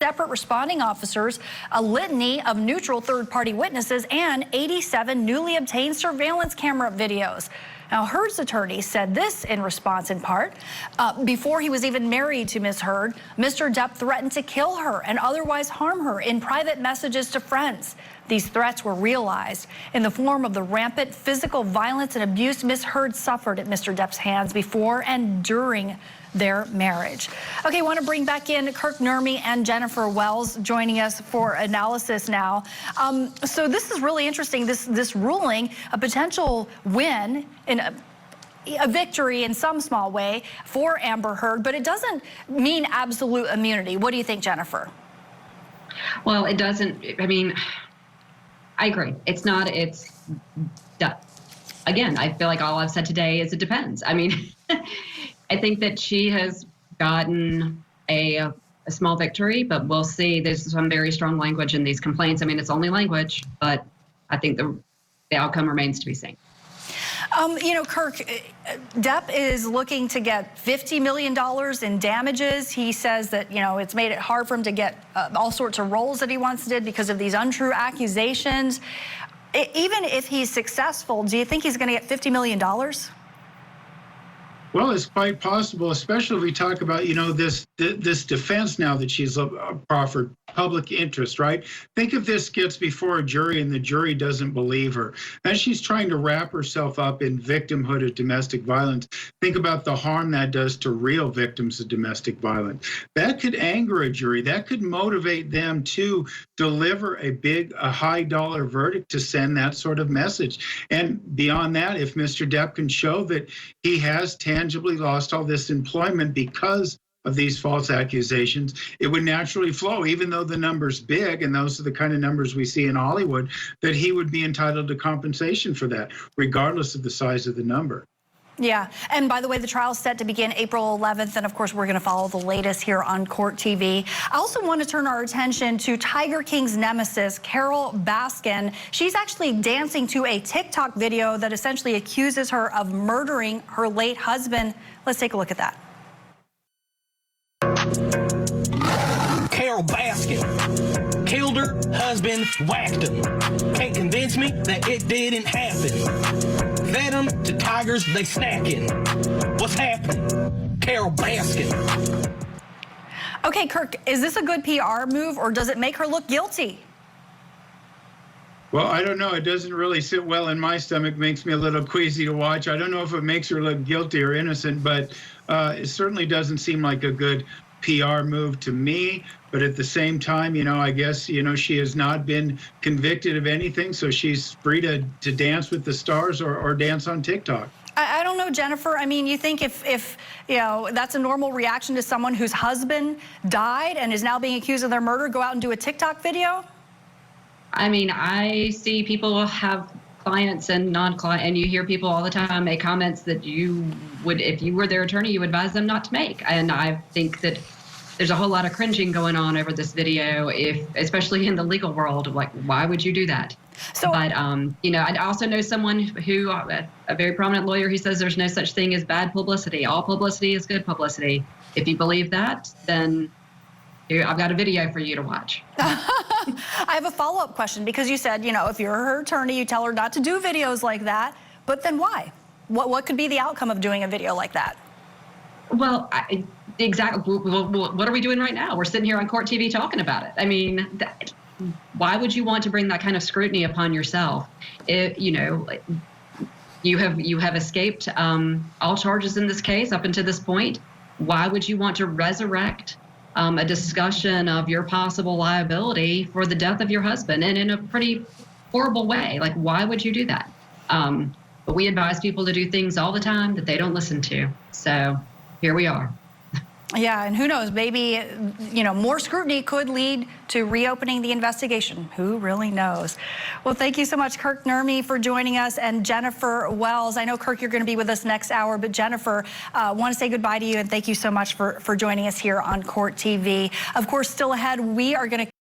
Separate responding officers, a litany of neutral third-party witnesses, and 87 newly obtained surveillance camera videos. Now, Heard's attorney said this in response, in part, before he was even married to Ms. Heard, Mr. Depp threatened to kill her and otherwise harm her in private messages to friends. These threats were realized in the form of the rampant physical violence and abuse Ms. Heard suffered at Mr. Depp's hands before and during their marriage. Okay, I want to bring back in Kirk Nurmi and Jennifer Wells joining us for analysis now. So this is really interesting, this ruling, a potential win in a victory in some small way for Amber Heard, but it doesn't mean absolute immunity. What do you think, Jennifer? Well, it doesn't. I mean, I agree. It's not, it's done. Again, I feel like all I've said today is it depends. I mean, I think that she has gotten a small victory, but we'll see. There's some very strong language in these complaints. I mean, it's only language, but I think the outcome remains to be seen. You know, Kirk, Depp is looking to get $50 million in damages. He says that, you know, it's made it hard for him to get all sorts of roles that he once did because of these untrue accusations. Even if he's successful, do you think he's going to get $50 million? Well, it's quite possible, especially if we talk about, you know, this defense now that she's proffered public interest, right? Think if this gets before a jury and the jury doesn't believe her, and she's trying to wrap herself up in victimhood of domestic violence. Think about the harm that does to real victims of domestic violence. That could anger a jury. That could motivate them to deliver a high dollar verdict to send that sort of message. And beyond that, if Mr. Depp can show that he has tangibly lost all this employment because of these false accusations, it would naturally flow, even though the number's big, and those are the kind of numbers we see in Hollywood, that he would be entitled to compensation for that, regardless of the size of the number. Yeah, and by the way, the trial's set to begin April 11th, and of course, we're going to follow the latest here on Court TV. I also want to turn our attention to Tiger King's nemesis, Carole Baskin. She's actually dancing to a TikTok video that essentially accuses her of murdering her late husband. Let's take a look at that. Carole Baskin killed her husband, whacked him. Can't convince me that it didn't happen. Fed them to tigers, they snacking. What's happening? Carole Baskin. Okay, Kirk, is this a good PR move, or does it make her look guilty? Well, I don't know. It doesn't really sit well in my stomach. Makes me a little queasy to watch. I don't know if it makes her look guilty or innocent, but it certainly doesn't seem like a good PR move to me. But at the same time, you know, I guess, you know, she has not been convicted of anything, so she's free to dance with the stars or dance on TikTok. I don't know, Jennifer. I mean, you think if you know, that's a normal reaction to someone whose husband died and is now being accused of their murder, go out and do a TikTok video? I mean, I see people have clients and non-client, and you hear people all the time make comments that you would, if you were their attorney, you advise them not to make. And I think that there's a whole lot of cringing going on over this video, especially in the legal world, of like, why would you do that? So, but you know, I also know someone who, a very prominent lawyer, who says there's no such thing as bad publicity. All publicity is good publicity. If you believe that, then I've got a video for you to watch. I have a follow-up question, because you said, you know, if you're her attorney, you tell her not to do videos like that, but then why? What could be the outcome of doing a video like that? Well, exactly. What are we doing right now? We're sitting here on Court TV talking about it. I mean, why would you want to bring that kind of scrutiny upon yourself? You know, you have escaped all charges in this case up until this point. Why would you want to resurrect a discussion of your possible liability for the death of your husband, and in a pretty horrible way? Like, why would you do that? But we advise people to do things all the time that they don't listen to. So here we are. Yeah, and who knows, maybe, you know, more scrutiny could lead to reopening the investigation. Who really knows? Well, thank you so much, Kirk Nurmi, for joining us, and Jennifer Wells. I know, Kirk, you're going to be with us next hour, but Jennifer, want to say goodbye to you, and thank you so much for joining us here on Court TV. Of course, still ahead, we are going to